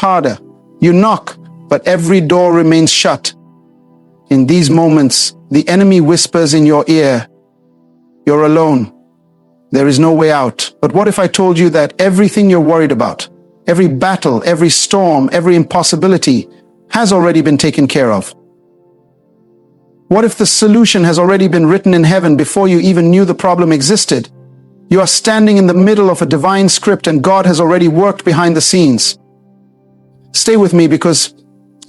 harder. You knock, but every door remains shut. In these moments, the enemy whispers in your ear, "You're alone. There is no way out." But what if I told you that everything you're worried about, every battle, every storm, every impossibility has already been taken care of? What if the solution has already been written in heaven before you even knew the problem existed? You are standing in the middle of a divine script and God has already worked behind the scenes. Stay with me, because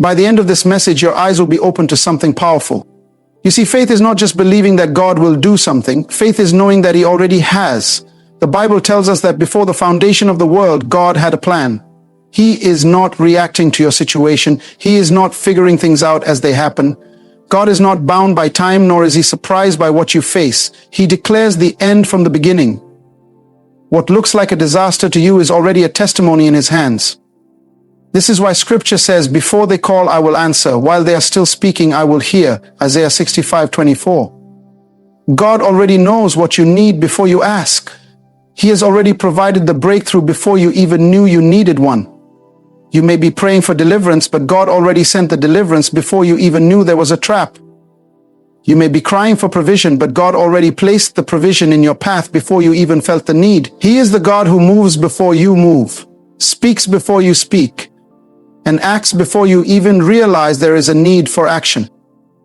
by the end of this message, your eyes will be open to something powerful. You see, faith is not just believing that God will do something. Faith is knowing that He already has. The Bible tells us that before the foundation of the world, God had a plan. He is not reacting to your situation. He is not figuring things out as they happen. God is not bound by time, nor is He surprised by what you face. He declares the end from the beginning. What looks like a disaster to you is already a testimony in His hands. This is why Scripture says, "Before they call, I will answer. While they are still speaking, I will hear." Isaiah 65:24. God already knows what you need before you ask. He has already provided the breakthrough before you even knew you needed one. You may be praying for deliverance, but God already sent the deliverance before you even knew there was a trap. You may be crying for provision, but God already placed the provision in your path before you even felt the need. He is the God who moves before you move, speaks before you speak, and acts before you even realize there is a need for action.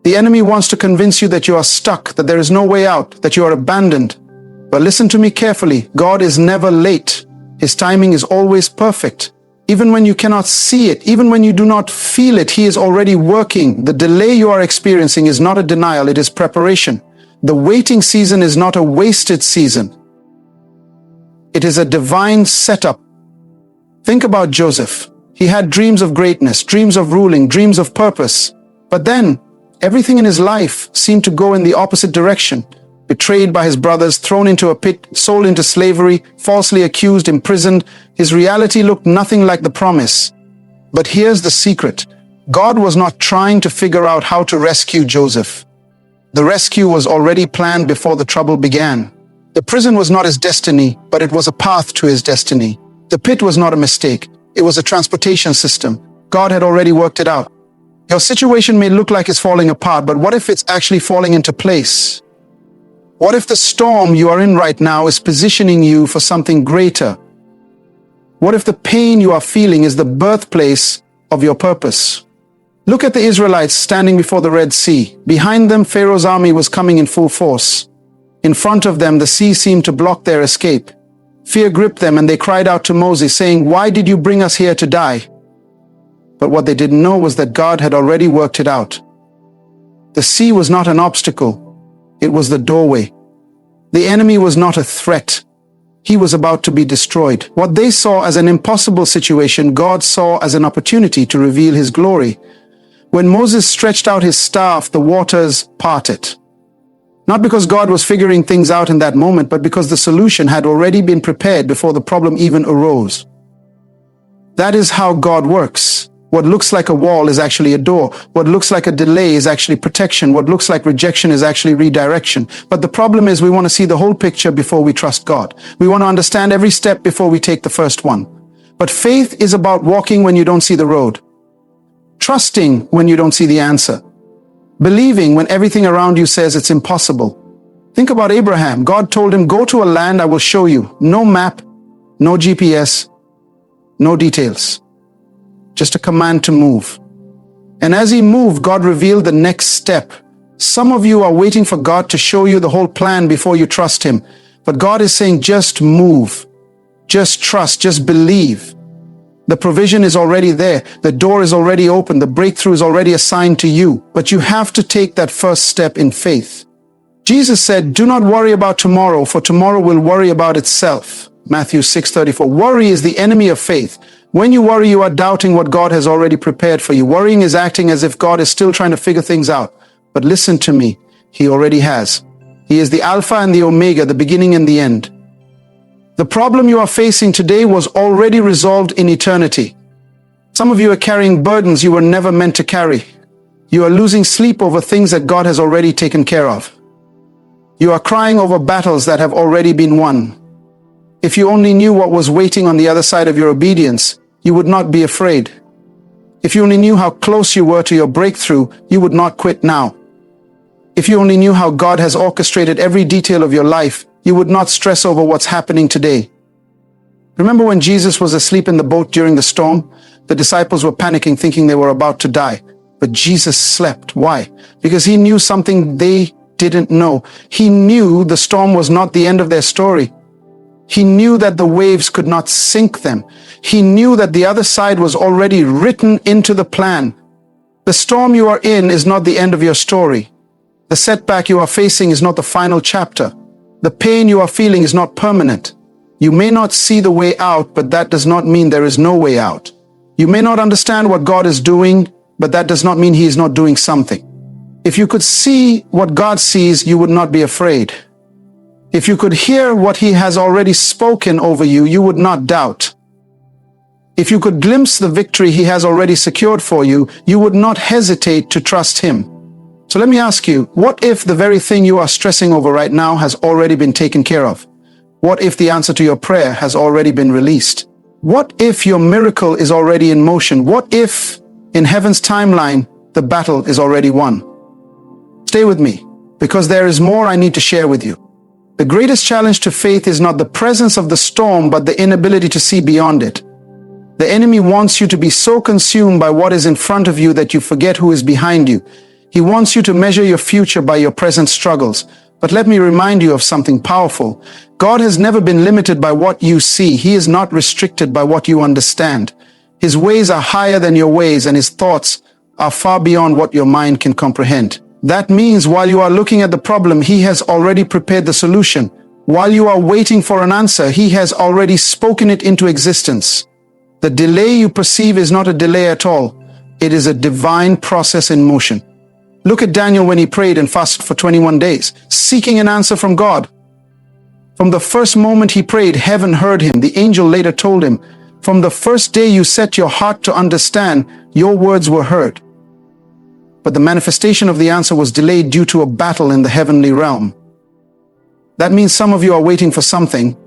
The enemy wants to convince you that you are stuck, that there is no way out, that you are abandoned. But listen to me carefully. God is never late. His timing is always perfect. Even when you cannot see it, even when you do not feel it, He is already working. The delay you are experiencing is not a denial, it is preparation. The waiting season is not a wasted season. It is a divine setup. Think about Joseph. He had dreams of greatness, dreams of ruling, dreams of purpose. But then, everything in his life seemed to go in the opposite direction. Betrayed by his brothers, thrown into a pit, sold into slavery, falsely accused, imprisoned. His reality looked nothing like the promise. But here's the secret. God was not trying to figure out how to rescue Joseph. The rescue was already planned before the trouble began. The prison was not his destiny, but it was a path to his destiny. The pit was not a mistake. It was a transportation system. God had already worked it out. Your situation may look like it's falling apart, but what if it's actually falling into place? What if the storm you are in right now is positioning you for something greater? What if the pain you are feeling is the birthplace of your purpose? Look at the Israelites standing before the Red Sea. Behind them, Pharaoh's army was coming in full force. In front of them, the sea seemed to block their escape. Fear gripped them and they cried out to Moses, saying, "Why did you bring us here to die?" But what they didn't know was that God had already worked it out. The sea was not an obstacle. It was the doorway. The enemy was not a threat. He was about to be destroyed. What they saw as an impossible situation, God saw as an opportunity to reveal His glory. When Moses stretched out his staff, the waters parted. Not because God was figuring things out in that moment, but because the solution had already been prepared before the problem even arose. That is how God works. What looks like a wall is actually a door. What looks like a delay is actually protection. What looks like rejection is actually redirection. But the problem is we want to see the whole picture before we trust God. We want to understand every step before we take the first one. But faith is about walking when you don't see the road. Trusting when you don't see the answer. Believing when everything around you says it's impossible. Think about Abraham. God told him, "Go to a land I will show you." No map, no GPS, no details. Just a command to move. And as he moved, God revealed the next step. Some of you are waiting for God to show you the whole plan before you trust Him. But God is saying, just move. Just trust. Just believe. The provision is already there. The door is already open. The breakthrough is already assigned to you. But you have to take that first step in faith. Jesus said, "Do not worry about tomorrow, for tomorrow will worry about itself." Matthew 6:34. Worry is the enemy of faith. When you worry, you are doubting what God has already prepared for you. Worrying is acting as if God is still trying to figure things out. But listen to me. He already has. He is the Alpha and the Omega, the beginning and the end. The problem you are facing today was already resolved in eternity. Some of you are carrying burdens you were never meant to carry. You are losing sleep over things that God has already taken care of. You are crying over battles that have already been won. If you only knew what was waiting on the other side of your obedience, you would not be afraid. If you only knew how close you were to your breakthrough, you would not quit now. If you only knew how God has orchestrated every detail of your life, you would not stress over what's happening today. Remember when Jesus was asleep in the boat during the storm? The disciples were panicking, thinking they were about to die. But Jesus slept. Why? Because he knew something they didn't know. He knew the storm was not the end of their story. He knew that the waves could not sink them. He knew that the other side was already written into the plan. The storm you are in is not the end of your story. The setback you are facing is not the final chapter. The pain you are feeling is not permanent. You may not see the way out, but that does not mean there is no way out. You may not understand what God is doing, but that does not mean he is not doing something. If you could see what God sees, you would not be afraid. If you could hear what he has already spoken over you, you would not doubt. If you could glimpse the victory he has already secured for you, you would not hesitate to trust him. So let me ask you, what if the very thing you are stressing over right now has already been taken care of? What if the answer to your prayer has already been released? What if your miracle is already in motion? What if, in heaven's timeline, the battle is already won? Stay with me, because there is more I need to share with you. The greatest challenge to faith is not the presence of the storm, but the inability to see beyond it. The enemy wants you to be so consumed by what is in front of you that you forget who is behind you. He wants you to measure your future by your present struggles. But let me remind you of something powerful. God has never been limited by what you see. He is not restricted by what you understand. His ways are higher than your ways, and his thoughts are far beyond what your mind can comprehend. That means while you are looking at the problem, he has already prepared the solution. While you are waiting for an answer, he has already spoken it into existence. The delay you perceive is not a delay at all. It is a divine process in motion. Look at Daniel when he prayed and fasted for 21 days, seeking an answer from God. From the first moment he prayed, heaven heard him. The angel later told him, from the first day you set your heart to understand, your words were heard. But the manifestation of the answer was delayed due to a battle in the heavenly realm. That means some of you are waiting for something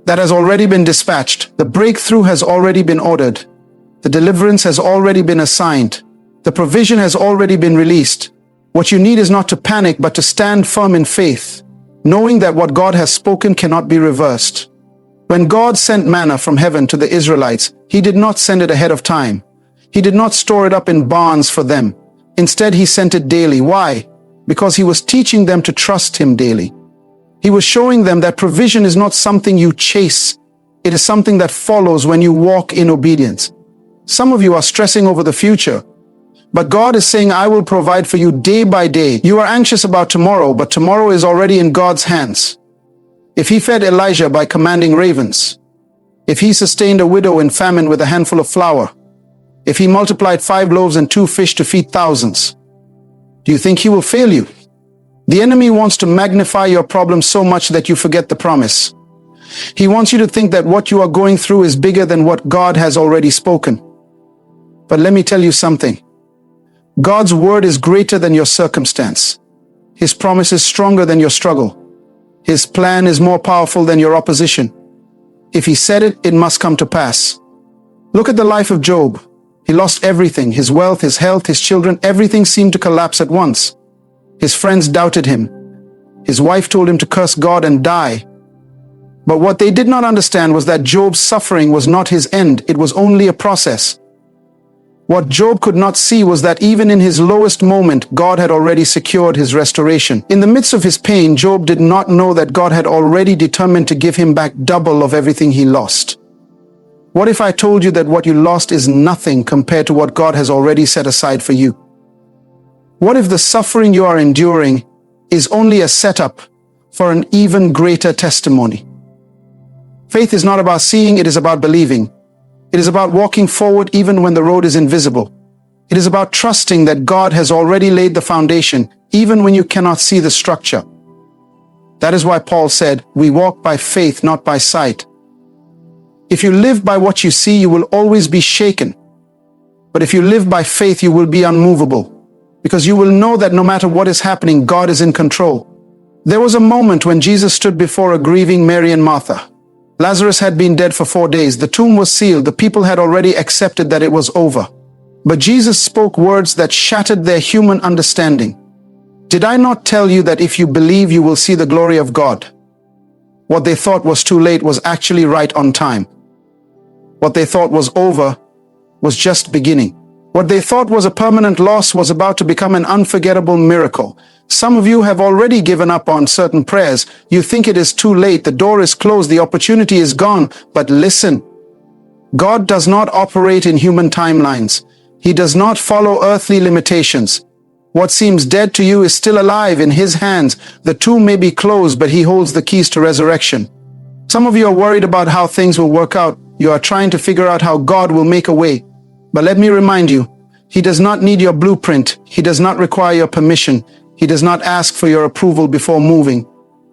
that has already been dispatched. The breakthrough has already been ordered. The deliverance has already been assigned. The provision has already been released. What you need is not to panic, but to stand firm in faith, knowing that what God has spoken cannot be reversed. When God sent manna from heaven to the Israelites, he did not send it ahead of time. He did not store it up in barns for them. Instead, he sent it daily. Why? Because he was teaching them to trust him daily. He was showing them that provision is not something you chase. It is something that follows when you walk in obedience. Some of you are stressing over the future, but God is saying, I will provide for you day by day. You are anxious about tomorrow, but tomorrow is already in God's hands. If he fed Elijah by commanding ravens, if he sustained a widow in famine with a handful of flour, if he multiplied 5 loaves and 2 fish to feed thousands, do you think he will fail you? The enemy wants to magnify your problem so much that you forget the promise. He wants you to think that what you are going through is bigger than what God has already spoken. But let me tell you something. God's word is greater than your circumstance. His promise is stronger than your struggle. His plan is more powerful than your opposition. If he said it, it must come to pass. Look at the life of Job. He lost everything, his wealth, his health, his children, everything seemed to collapse at once. His friends doubted him. His wife told him to curse God and die. But what they did not understand was that Job's suffering was not his end. It was only a process. What Job could not see was that even in his lowest moment, God had already secured his restoration. In the midst of his pain, Job did not know that God had already determined to give him back double of everything he lost. What if I told you that what you lost is nothing compared to what God has already set aside for you? What if the suffering you are enduring is only a setup for an even greater testimony? Faith is not about seeing, it is about believing. It is about walking forward even when the road is invisible. It is about trusting that God has already laid the foundation, even when you cannot see the structure. That is why Paul said, we walk by faith, not by sight. If you live by what you see, you will always be shaken. But if you live by faith, you will be unmovable, because you will know that no matter what is happening, God is in control. There was a moment when Jesus stood before a grieving Mary and Martha. Lazarus had been dead for 4 days. The tomb was sealed. The people had already accepted that it was over. But Jesus spoke words that shattered their human understanding. Did I not tell you that if you believe, you will see the glory of God? What they thought was too late was actually right on time. What they thought was over was just beginning. What they thought was a permanent loss was about to become an unforgettable miracle. Some of you have already given up on certain prayers. You think it is too late, the door is closed, the opportunity is gone. But listen, God does not operate in human timelines. He does not follow earthly limitations. What seems dead to you is still alive in His hands. The tomb may be closed, but He holds the keys to resurrection. Some of you are worried about how things will work out. You are trying to figure out how God will make a way. But let me remind you, He does not need your blueprint. He does not require your permission. He does not ask for your approval before moving.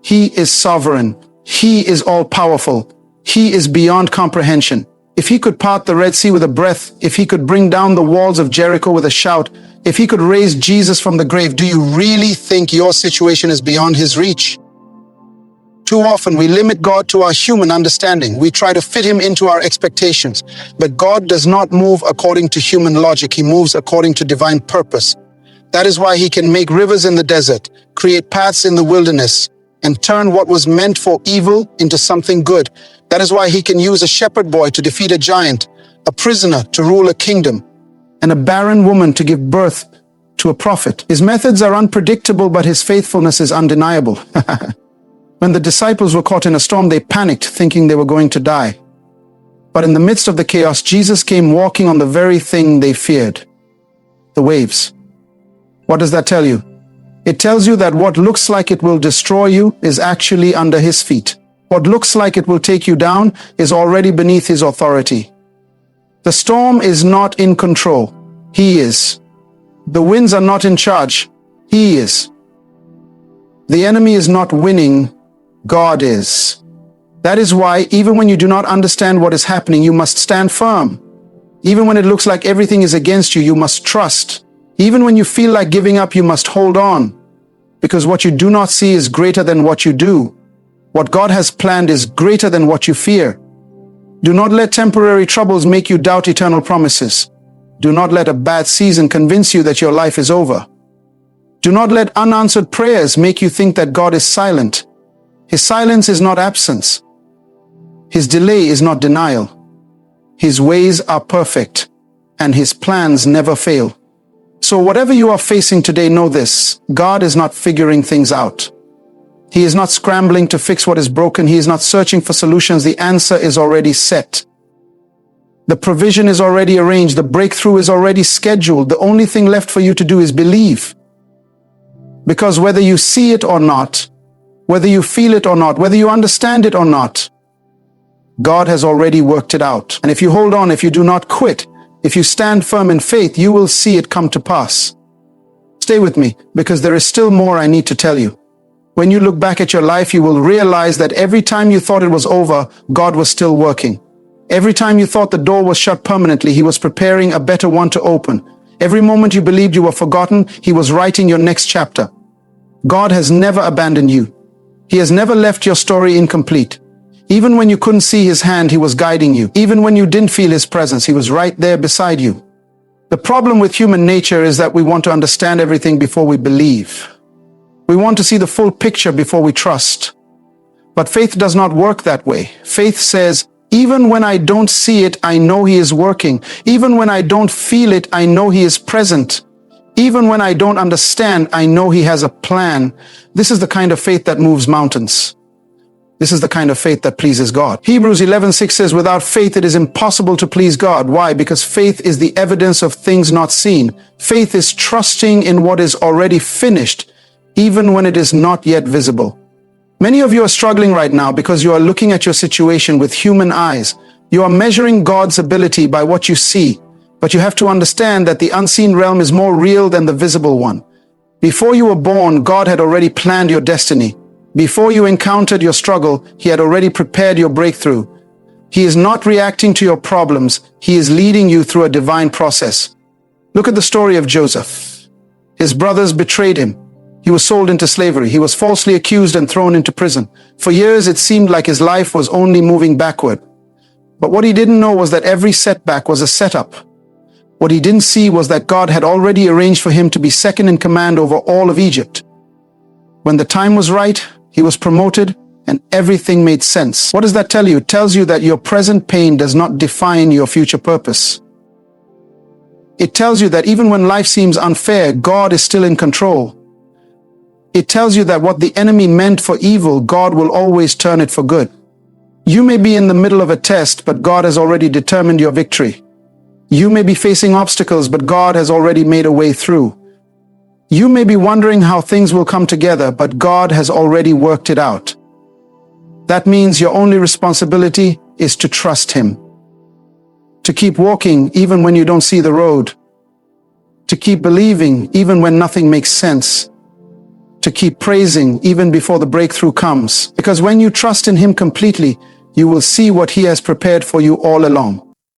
He is sovereign. He is all-powerful. He is beyond comprehension. If He could part the Red Sea with a breath, if He could bring down the walls of Jericho with a shout, if He could raise Jesus from the grave, do you really think your situation is beyond His reach? Too often we limit God to our human understanding. We try to fit Him into our expectations. But God does not move according to human logic. He moves according to divine purpose. That is why He can make rivers in the desert, create paths in the wilderness, and turn what was meant for evil into something good. That is why He can use a shepherd boy to defeat a giant, a prisoner to rule a kingdom, and a barren woman to give birth to a prophet. His methods are unpredictable, but His faithfulness is undeniable. When the disciples were caught in a storm, they panicked, thinking they were going to die. But in the midst of the chaos, Jesus came walking on the very thing they feared, the waves. What does that tell you? It tells you that what looks like it will destroy you is actually under His feet. What looks like it will take you down is already beneath His authority. The storm is not in control. He is. The winds are not in charge. He is. The enemy is not winning. God is. That is why, even when you do not understand what is happening, you must stand firm. Even when it looks like everything is against you, you must trust. Even when you feel like giving up, you must hold on. Because what you do not see is greater than what you do. What God has planned is greater than what you fear. Do not let temporary troubles make you doubt eternal promises. Do not let a bad season convince you that your life is over. Do not let unanswered prayers make you think that God is silent. His silence is not absence. His delay is not denial. His ways are perfect, and His plans never fail. So whatever you are facing today, know this: God is not figuring things out. He is not scrambling to fix what is broken. He is not searching for solutions. The answer is already set. The provision is already arranged. The breakthrough is already scheduled. The only thing left for you to do is believe. Because whether you see it or not, whether you feel it or not, whether you understand it or not, God has already worked it out. And if you hold on, if you do not quit, if you stand firm in faith, you will see it come to pass. Stay with me, because there is still more I need to tell you. When you look back at your life, you will realize that every time you thought it was over, God was still working. Every time you thought the door was shut permanently, He was preparing a better one to open. Every moment you believed you were forgotten, He was writing your next chapter. God has never abandoned you. He has never left your story incomplete. Even when you couldn't see His hand, He was guiding you. Even when you didn't feel His presence, He was right there beside you. The problem with human nature is that we want to understand everything before we believe. We want to see the full picture before we trust. But faith does not work that way. Faith says, even when I don't see it, I know He is working. Even when I don't feel it, I know He is present. Even when I don't understand, I know He has a plan. This is the kind of faith that moves mountains. This is the kind of faith that pleases God. Hebrews 11:6 says, without faith it is impossible to please God. Why? Because faith is the evidence of things not seen. Faith is trusting in what is already finished, even when it is not yet visible. Many of you are struggling right now because you are looking at your situation with human eyes. You are measuring God's ability by what you see. But you have to understand that the unseen realm is more real than the visible one. Before you were born, God had already planned your destiny. Before you encountered your struggle, He had already prepared your breakthrough. He is not reacting to your problems. He is leading you through a divine process. Look at the story of Joseph. His brothers betrayed him. He was sold into slavery. He was falsely accused and thrown into prison. For years, it seemed like his life was only moving backward. But what he didn't know was that every setback was a setup. What he didn't see was that God had already arranged for him to be second in command over all of Egypt. When the time was right, he was promoted and everything made sense. What does that tell you? It tells you that your present pain does not define your future purpose. It tells you that even when life seems unfair, God is still in control. It tells you that what the enemy meant for evil, God will always turn it for good. You may be in the middle of a test, but God has already determined your victory. You may be facing obstacles, but God has already made a way through. You may be wondering how things will come together, but God has already worked it out. That means your only responsibility is to trust Him. To keep walking even when you don't see the road. To keep believing even when nothing makes sense. To keep praising even before the breakthrough comes. Because when you trust in Him completely, you will see what He has prepared for you all along.